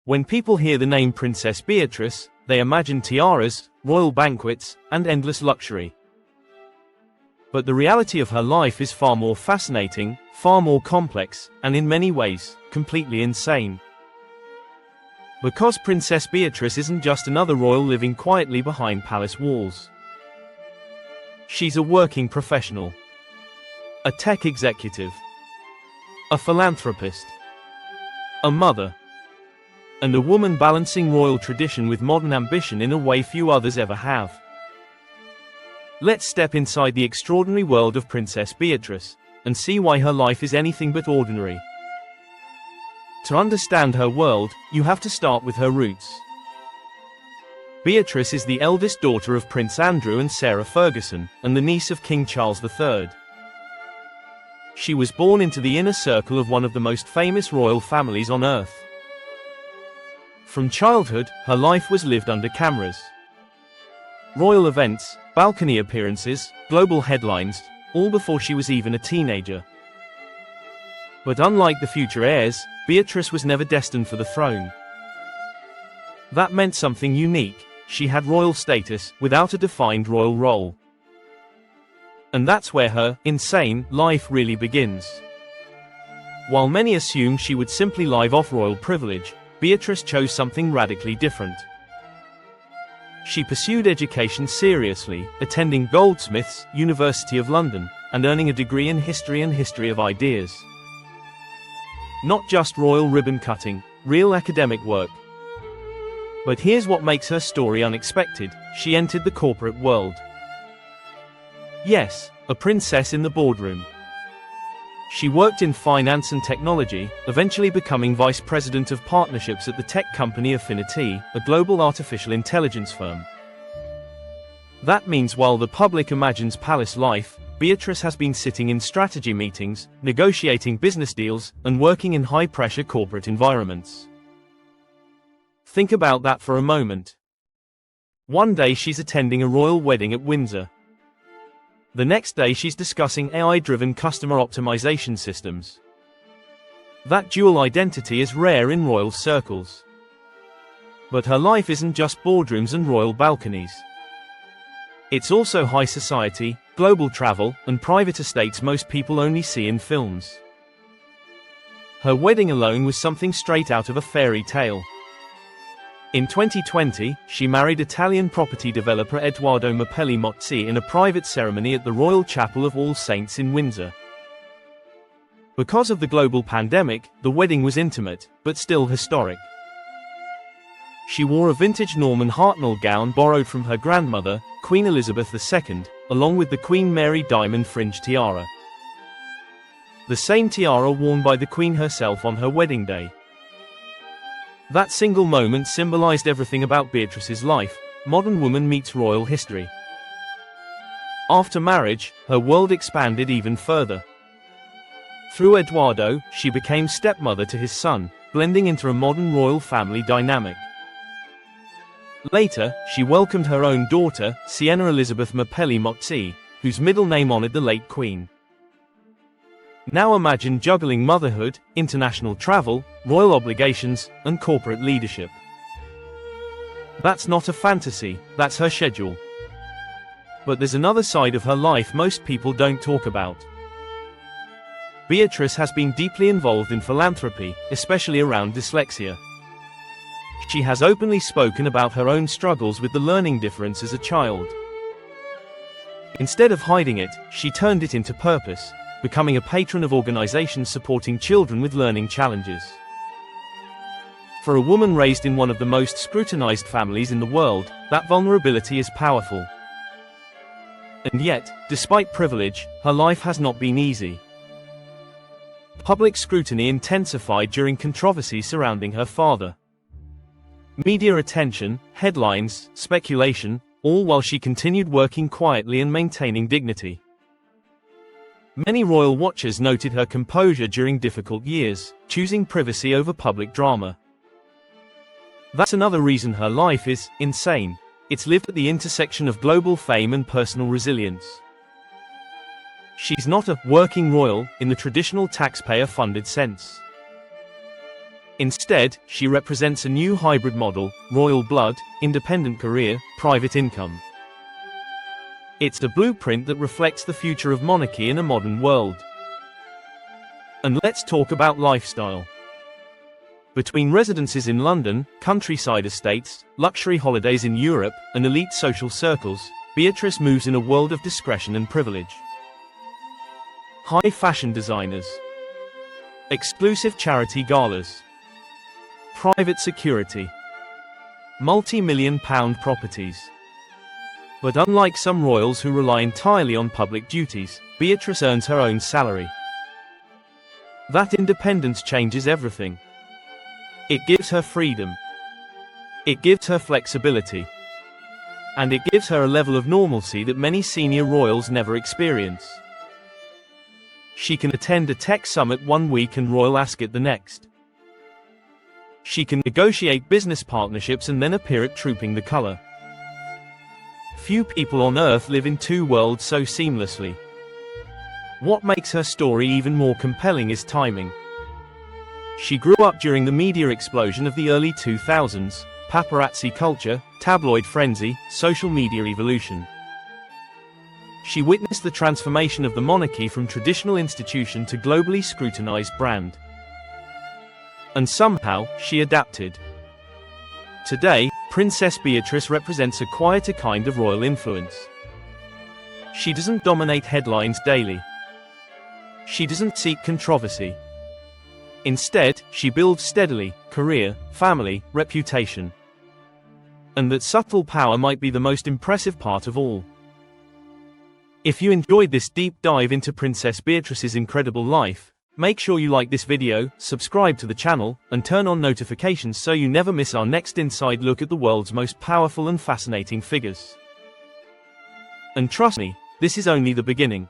When people hear the name Princess Beatrice, they imagine tiaras, royal banquets, and endless luxury. But the reality of her life is far more fascinating, far more complex, and in many ways, completely insane. Because Princess Beatrice isn't just another royal living quietly behind palace walls. She's a working professional, a tech executive, a philanthropist, a mother, and a woman balancing royal tradition with modern ambition in a way few others ever have. Let's step inside the extraordinary world of Princess Beatrice, and see why her life is anything but ordinary. To understand her world, you have to start with her roots. Beatrice is the eldest daughter of Prince Andrew and Sarah Ferguson, and the niece of King Charles III. She was born into the inner circle of one of the most famous royal families on earth. From childhood, her life was lived under cameras. Royal events, balcony appearances, global headlines, all before she was even a teenager. But unlike the future heirs, Beatrice was never destined for the throne. That meant something unique: she had royal status, without a defined royal role. And that's where her insane life really begins. While many assumed she would simply live off royal privilege, Beatrice chose something radically different. She pursued education seriously, attending Goldsmiths, University of London, and earning a degree in history and history of ideas. Not just royal ribbon cutting, real academic work. But here's what makes her story unexpected: she entered the corporate world. Yes, a princess in the boardroom. She worked in finance and technology, eventually becoming vice president of partnerships at the tech company Affinity, a global artificial intelligence firm. That means while the public imagines palace life, Beatrice has been sitting in strategy meetings, negotiating business deals, and working in high-pressure corporate environments. Think about that for a moment. One day she's attending a royal wedding at Windsor. The next day she's discussing AI-driven customer optimization systems. That dual identity is rare in royal circles. But her life isn't just boardrooms and royal balconies. It's also high society, global travel, and private estates most people only see in films. Her wedding alone was something straight out of a fairy tale. In 2020, she married Italian property developer Edoardo Mapelli Mozzi in a private ceremony at the Royal Chapel of All Saints in Windsor. Because of the global pandemic, the wedding was intimate, but still historic. She wore a vintage Norman Hartnell gown borrowed from her grandmother, Queen Elizabeth II, along with the Queen Mary diamond fringe tiara. The same tiara worn by the Queen herself on her wedding day. That single moment symbolized everything about Beatrice's life: modern woman meets royal history. After marriage, her world expanded even further. Through Edoardo, she became stepmother to his son, blending into a modern royal family dynamic. Later, she welcomed her own daughter, Sienna Elizabeth Mapelli Mozzi, whose middle name honored the late Queen. Now imagine juggling motherhood, international travel, royal obligations, and corporate leadership. That's not a fantasy, that's her schedule. But there's another side of her life most people don't talk about. Beatrice has been deeply involved in philanthropy, especially around dyslexia. She has openly spoken about her own struggles with the learning difference as a child. Instead of hiding it, she turned it into purpose, becoming a patron of organizations supporting children with learning challenges. For a woman raised in one of the most scrutinized families in the world, that vulnerability is powerful. And yet, despite privilege, her life has not been easy. Public scrutiny intensified during controversies surrounding her father. Media attention, headlines, speculation, all while she continued working quietly and maintaining dignity. Many royal watchers noted her composure during difficult years, choosing privacy over public drama. That's another reason her life is insane. It's lived at the intersection of global fame and personal resilience. She's not a working royal in the traditional taxpayer-funded sense. Instead, she represents a new hybrid model: royal blood, independent career, private income. It's a blueprint that reflects the future of monarchy in a modern world. And let's talk about lifestyle. Between residences in London, countryside estates, luxury holidays in Europe, and elite social circles, Beatrice moves in a world of discretion and privilege. High fashion designers, exclusive charity galas, private security, multi-million-pound properties. But unlike some royals who rely entirely on public duties, Beatrice earns her own salary. That independence changes everything. It gives her freedom. It gives her flexibility. And it gives her a level of normalcy that many senior royals never experience. She can attend a tech summit one week and Royal Ascot the next. She can negotiate business partnerships and then appear at Trooping the Colour. Few people on Earth live in two worlds so seamlessly. What makes her story even more compelling is timing. She grew up during the media explosion of the early 2000s, paparazzi culture, tabloid frenzy, social media evolution. She witnessed the transformation of the monarchy from traditional institution to globally scrutinized brand. And somehow, she adapted. Today, Princess Beatrice represents a quieter kind of royal influence. She doesn't dominate headlines daily. She doesn't seek controversy. Instead, she builds steadily: career, family, reputation. And that subtle power might be the most impressive part of all. If you enjoyed this deep dive into Princess Beatrice's incredible life, make sure you like this video, subscribe to the channel, and turn on notifications so you never miss our next inside look at the world's most powerful and fascinating figures. And trust me, this is only the beginning.